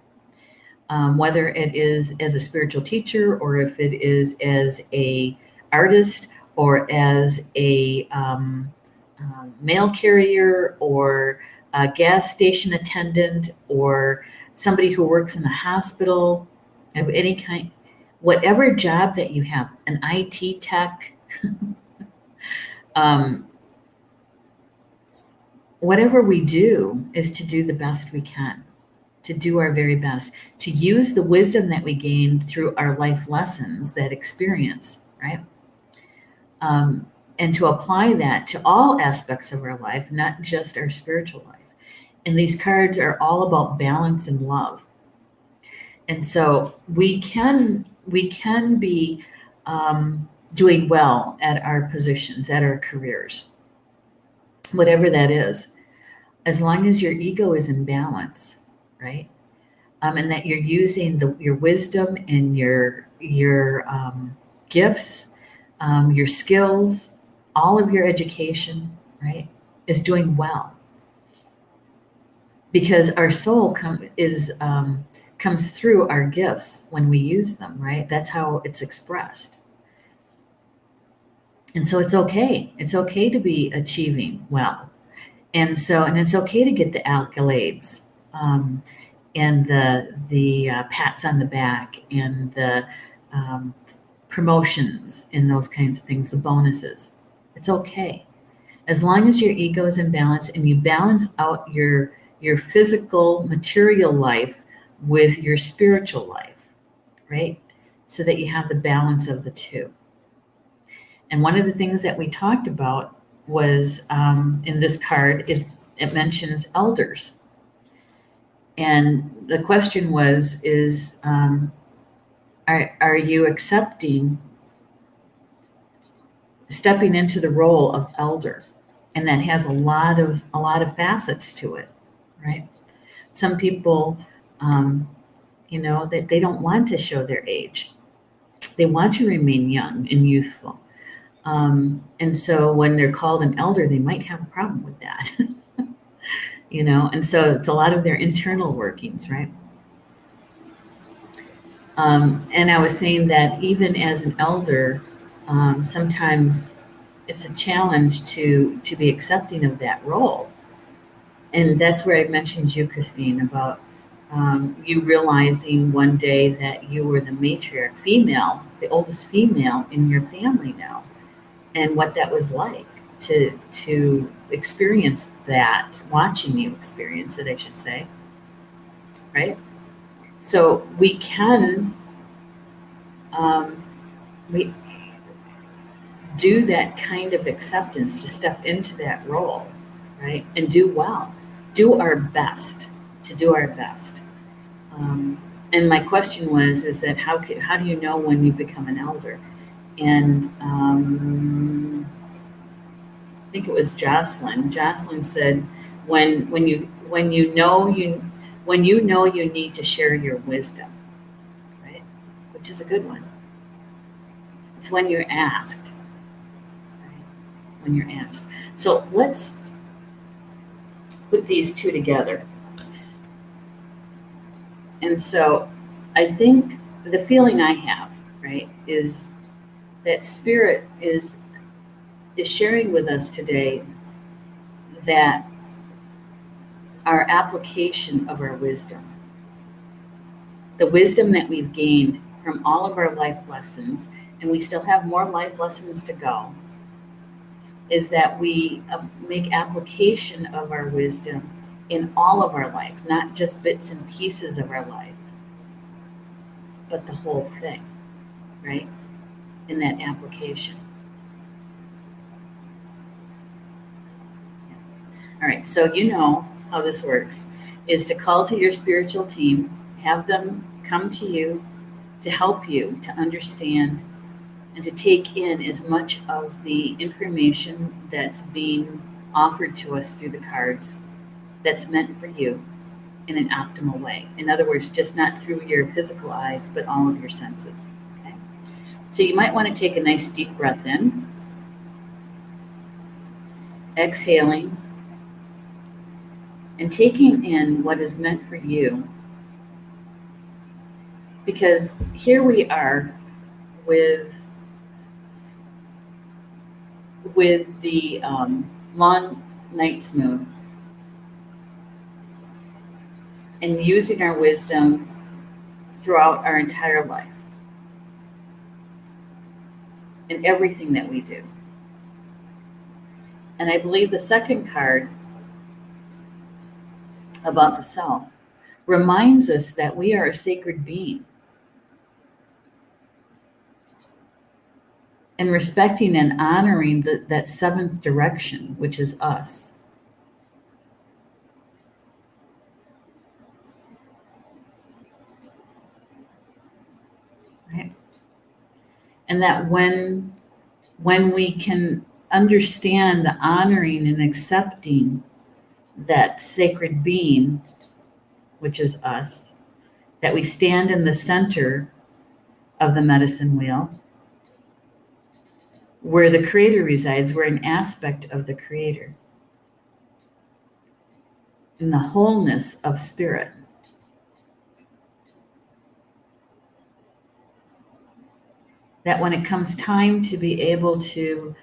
Whether it is as a spiritual teacher, or if it is as a artist, or as a mail carrier, or a gas station attendant, or somebody who works in the hospital of any kind, whatever job that you have, an IT tech, whatever we do is to do the best we can to do our very best, to use the wisdom that we gained through our life lessons, that experience, right? And to apply that to all aspects of our life, not just our spiritual life. And these cards are all about balance and love. And so we can be doing well at our positions, at our careers, whatever that is, as long as your ego is in balance, right? And that you're using your wisdom and your gifts, your skills, all of your education, right, is doing well. Because our soul comes through our gifts when we use them, right? That's how it's expressed. And so it's okay. It's okay to be achieving well. And it's okay to get the accolades, and the pats on the back, and the promotions, and those kinds of things, the bonuses. It's okay. As long as your ego is in balance and you balance out your physical material life with your spiritual life, right? So that you have the balance of the two. And one of the things that we talked about was in this card is it mentions elders. And the question is are you accepting stepping into the role of elder? And that has a lot of facets to it, right? Some people, that they don't want to show their age. They want to remain young and youthful. And so when they're called an elder, they might have a problem with that, and so it's a lot of their internal workings, right? And I was saying that even as an elder, sometimes it's a challenge to be accepting of that role. And that's where I mentioned you, Christine, about you realizing one day that you were the matriarch female, the oldest female in your family now, and what that was like to experience that, watching you experience it, I should say, right? So we can we do that kind of acceptance to step into that role, right? And do well, do our best, to do our best. And my question is that how do you know when you become an elder? And I think it was Jocelyn. Jocelyn said, when you know you need to share your wisdom, right? Which is a good one. It's when you're asked, right? When you're asked. So let's put these two together. And so I think the feeling I have, right, is that Spirit is sharing with us today that our application of our wisdom, the wisdom that we've gained from all of our life lessons, and we still have more life lessons to go, is that we make application of our wisdom in all of our life, not just bits and pieces of our life, but the whole thing, right? In that application. All right, so you know how this works, is to call to your spiritual team, have them come to you to help you to understand and to take in as much of the information that's being offered to us through the cards that's meant for you in an optimal way. In other words, just not through your physical eyes, but all of your senses. Okay? So you might want to take a nice deep breath in, exhaling, and taking in what is meant for you. Because here we are with the long night's moon, and using our wisdom throughout our entire life in everything that we do. And I believe the second card about the self reminds us that we are a sacred being. And respecting and honoring that seventh direction, which is us. Right? And that when we can understand the honoring and accepting that sacred being, which is us, that we stand in the center of the medicine wheel, where the creator resides, we're an aspect of the creator, in the wholeness of spirit. That when it comes time to be able to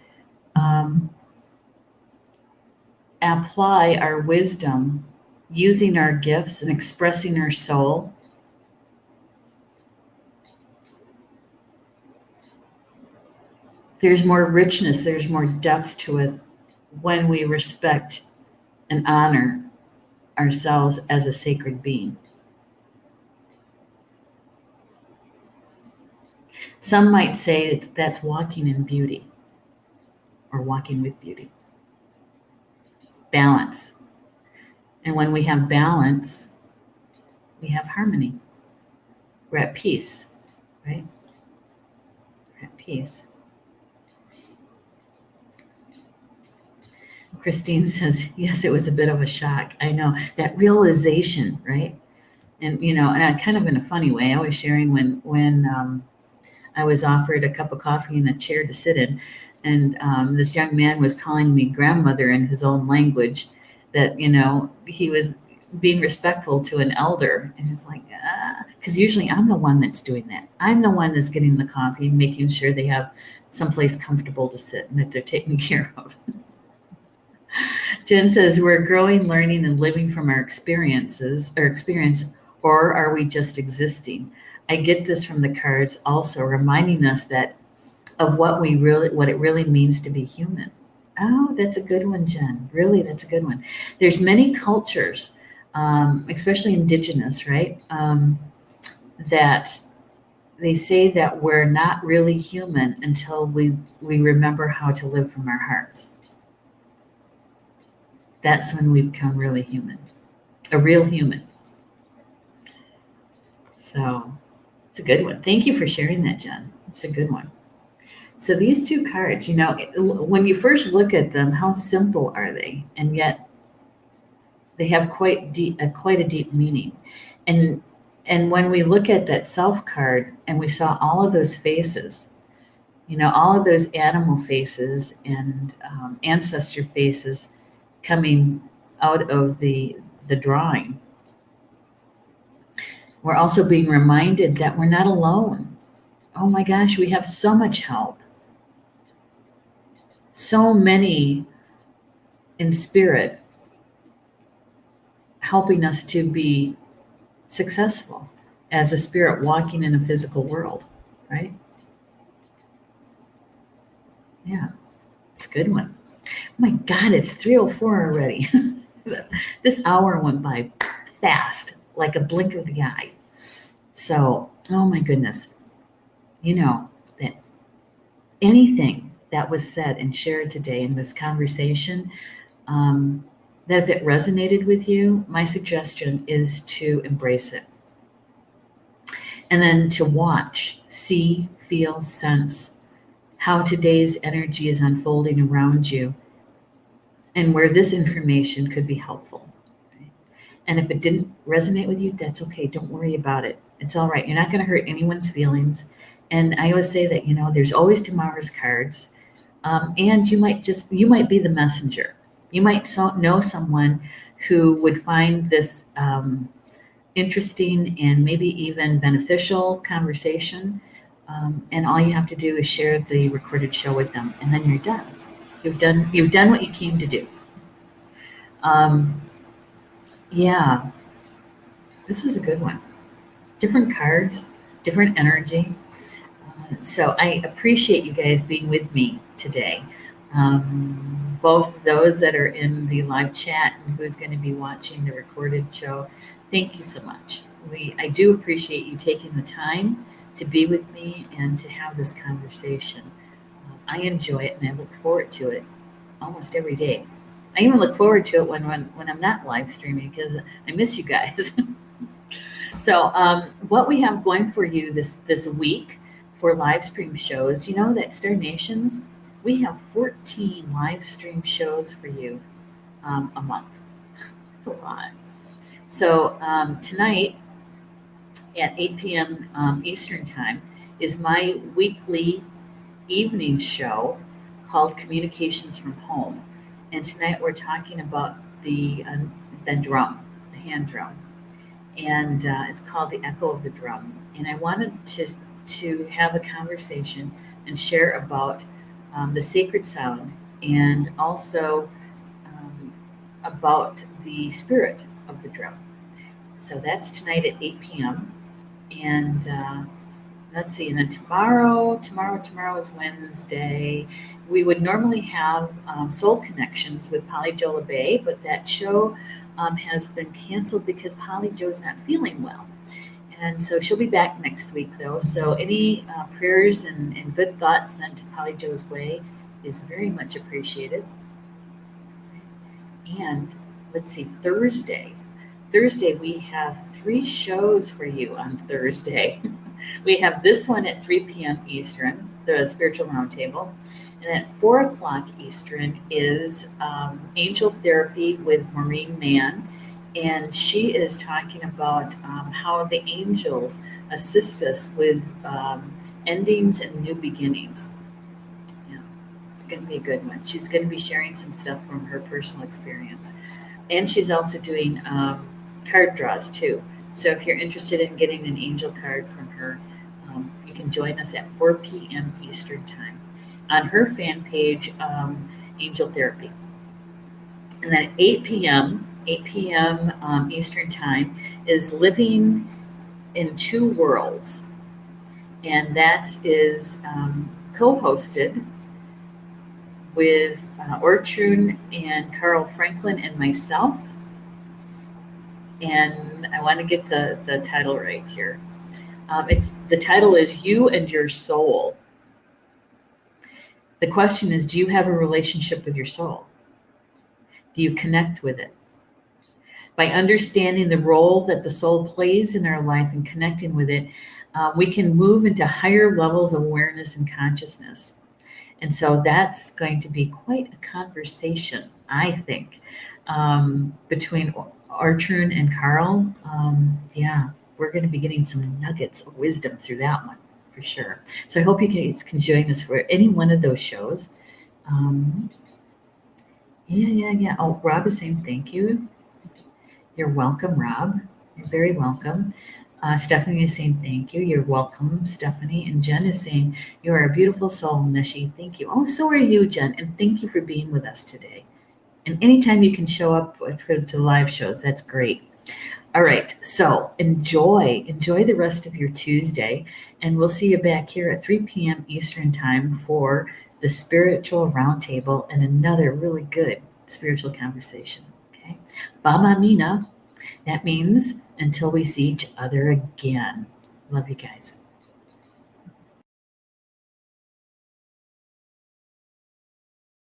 apply our wisdom, using our gifts and expressing our soul, there's more richness, there's more depth to it when we respect and honor ourselves as a sacred being. Some might say that's walking in beauty or walking with beauty. Balance. And when we have balance, we have harmony. We're at peace, right? We're at peace. Christine says, yes, it was a bit of a shock. I know that realization, right? And, and kind of in a funny way, I was sharing when I was offered a cup of coffee and a chair to sit in. And this young man was calling me grandmother in his own language, that, he was being respectful to an elder. And it's like, because usually I'm the one that's doing that. I'm the one that's getting the coffee, making sure they have someplace comfortable to sit and that they're taken care of. Jen says, we're growing, learning, and living from our experience, or are we just existing? I get this from the cards also, reminding us that of what it really means to be human. Oh, that's a good one, Jen. Really, that's a good one. There's many cultures, especially indigenous, right? That they say that we're not really human until we remember how to live from our hearts. That's when we become really human, a real human. So it's a good one. Thank you for sharing that, Jen. It's a good one. So these two cards, when you first look at them, how simple are they? And yet they have quite a deep meaning. And when we look at that self card and we saw all of those faces, all of those animal faces and ancestor faces coming out of the drawing, we're also being reminded that we're not alone. Oh my gosh, we have so much help. So many in spirit helping us to be successful as a spirit walking in a physical world, right? Yeah, it's a good one. Oh my God, it's 3:04 already. This hour went by fast, like a blink of the eye. So, oh my goodness, that anything that was said and shared today in this conversation, that if it resonated with you, my suggestion is to embrace it. And then to watch, see, feel, sense how today's energy is unfolding around you and where this information could be helpful. Right? And if it didn't resonate with you, that's okay. Don't worry about it. It's all right. You're not going to hurt anyone's feelings. And I always say that, there's always tomorrow's cards. And you might be the messenger. You might know someone who would find this interesting and maybe even beneficial conversation. And all you have to do is share the recorded show with them, and then you're done. You've done what you came to do. Yeah, this was a good one. Different cards, different energy. So I appreciate you guys being with me today. Both those that are in the live chat and who's going to be watching the recorded show. Thank you so much. I do appreciate you taking the time to be with me and to have this conversation. I enjoy it and I look forward to it almost every day. I even look forward to it when I'm not live streaming because I miss you guys. So, what we have going for you this week for live stream shows, you know that Star Nations, we have 14 live stream shows for you a month. It's a lot. So tonight at 8 p.m. Eastern Time is my weekly evening show called Communications from Home. And tonight we're talking about the drum, the hand drum. And it's called The Echo of the Drum. And I wanted to have a conversation and share about the sacred sound and also about the spirit of the drum. So that's tonight at 8 p.m. And let's see, and then tomorrow is Wednesday. We would normally have Soul Connections with Polly Jo LeBay, but that show has been canceled because Polly Jo's not feeling well. And so she'll be back next week, though. So any prayers and good thoughts sent to Polly Jo's way is very much appreciated. And let's see, Thursday, we have 3 shows for you on Thursday. We have this one at 3 p.m. Eastern, the Spiritual Roundtable. And at 4 o'clock Eastern is Angel Therapy with Maureen Mann. And she is talking about how the angels assist us with endings and new beginnings. Yeah, it's going to be a good one. She's going to be sharing some stuff from her personal experience. And she's also doing card draws too. So if you're interested in getting an angel card from her, you can join us at 4 p.m. Eastern Time on her fan page, Angel Therapy. And then at 8 p.m. Eastern Time is Living in Two Worlds. And that is co-hosted with Ortrun and Carl Franklin and myself. And I want to get the title right here. The title is You and Your Soul. The question is, do you have a relationship with your soul? Do you connect with it? By understanding the role that the soul plays in our life and connecting with it, we can move into higher levels of awareness and consciousness. And so that's going to be quite a conversation, I think, between Ortrun and Carl. Yeah, we're going to be getting some nuggets of wisdom through that one, for sure. So I hope you can join us for any one of those shows. Yeah. Oh, Rob is saying thank you. You're welcome, Rob. You're very welcome. Stephanie is saying thank you. You're welcome, Stephanie. And Jen is saying, you are a beautiful soul, Neshi. Thank you. Oh, so are you, Jen. And thank you for being with us today. And anytime you can show up to live shows, that's great. All right. So enjoy the rest of your Tuesday. And we'll see you back here at 3 p.m. Eastern Time for the Spiritual Roundtable and another really good spiritual conversation. Okay. Bama Mina. That means until we see each other again. Love you guys.